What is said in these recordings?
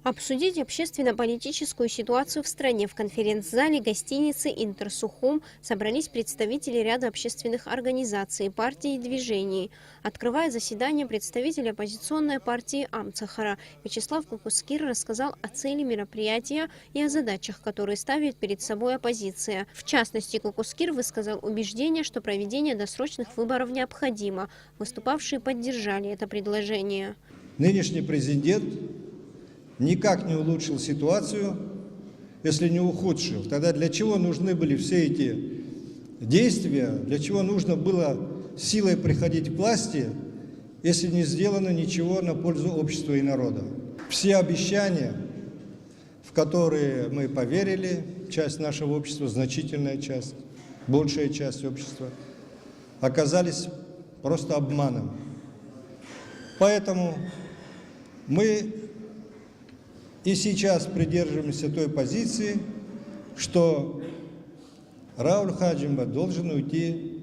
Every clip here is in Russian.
Обсудить общественно-политическую ситуацию в стране в конференц-зале гостиницы «Интерсухум» собрались представители ряда общественных организаций, партий и движений. Открывая заседание, представитель оппозиционной партии Амцахара Вячеслав Кукускир рассказал о цели мероприятия и о задачах, которые ставит перед собой оппозиция. В частности, Кукускир высказал убеждение, что проведение досрочных выборов необходимо. Выступавшие поддержали это предложение. Нынешний президент никак не улучшил ситуацию, если не ухудшил. Тогда для чего нужны были все эти действия, для чего нужно было силой приходить к власти, если не сделано ничего на пользу общества и народа? Все обещания, в которые мы поверили, часть нашего общества, значительная часть, большая часть общества, оказались просто обманом. Поэтому мы и сейчас придерживаемся той позиции, что Рауль Хаджимба должен уйти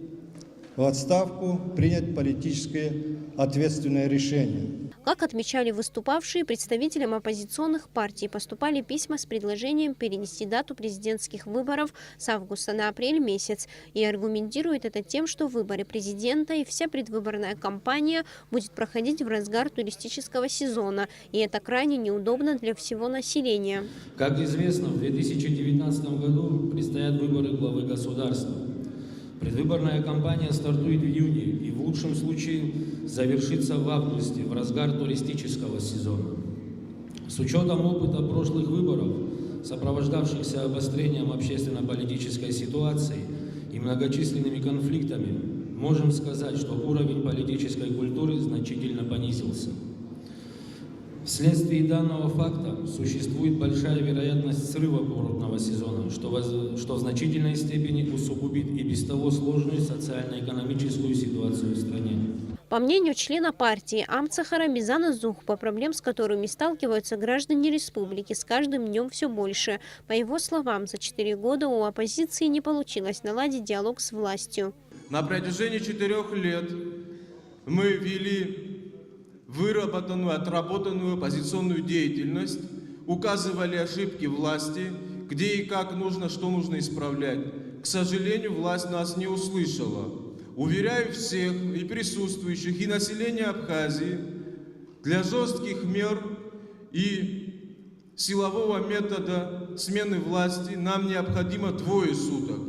в отставку, принять политическое ответственное решение. Как отмечали выступавшие, представителям оппозиционных партий поступали письма с предложением перенести дату президентских выборов с августа на апрель месяц и аргументируют это тем, что выборы президента и вся предвыборная кампания будет проходить в разгар туристического сезона, и это крайне неудобно для всего населения. Как известно, в 2019 году предстоят выборы главы государства. Предвыборная кампания стартует в июне и в лучшем случае завершится в августе, в разгар туристического сезона. С учетом опыта прошлых выборов, сопровождавшихся обострением общественно-политической ситуации и многочисленными конфликтами, можем сказать, что уровень политической культуры значительно понизился. Вследствие данного факта существует большая вероятность срыва курортного сезона, что в значительной степени усугубит и без того сложную социально-экономическую ситуацию в стране. По мнению члена партии Амцахара Мизана Зухпа, проблем, с которыми сталкиваются граждане республики, с каждым днем все больше. По его словам, за 4 года у оппозиции не получилось наладить диалог с властью. На протяжении 4 лет мы вели выработанную, отработанную оппозиционную деятельность, указывали ошибки власти, где и как нужно, что нужно исправлять. К сожалению, власть нас не услышала. Уверяю всех и присутствующих, и населения Абхазии, для жестких мер и силового метода смены власти нам необходимо 2 суток.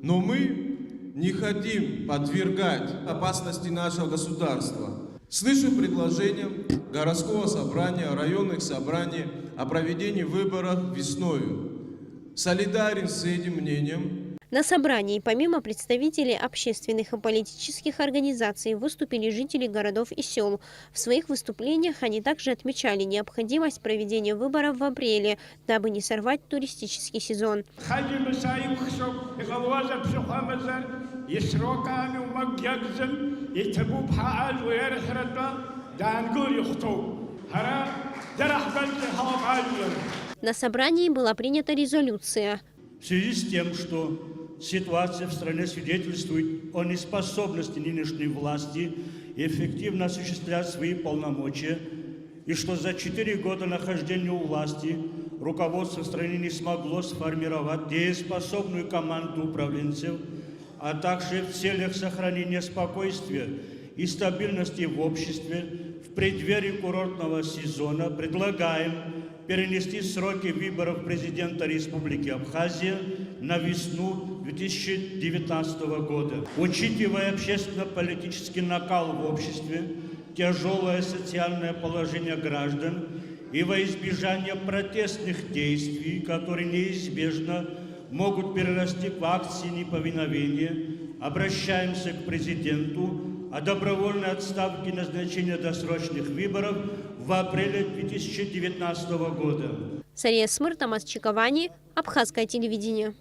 Но мы не хотим подвергать опасности нашего государства. Слышу предложения городского собрания, районных собраний о проведении выборов весною. Солидарен с этим мнением. На собрании помимо представителей общественных и политических организаций выступили жители городов и сел. В своих выступлениях они также отмечали необходимость проведения выборов в апреле, дабы не сорвать туристический сезон. На собрании была принята резолюция. В связи с тем, что ситуация в стране свидетельствует о неспособности нынешней власти эффективно осуществлять свои полномочия, и что за 4 года нахождения у власти руководство страны не смогло сформировать дееспособную команду управленцев, а также в целях сохранения спокойствия и стабильности в обществе в преддверии курортного сезона предлагаем перенести сроки выборов президента Республики Абхазия на весну 2019 года. Учитывая общественно-политический накал в обществе, тяжелое социальное положение граждан и во избежание протестных действий, которые неизбежно могут перерасти в акции неповиновения, обращаемся к президенту о добровольной отставке и назначении досрочных выборов в апреле 2019 года. Сария Смыр, Томас Чиковани, Абхазское телевидение.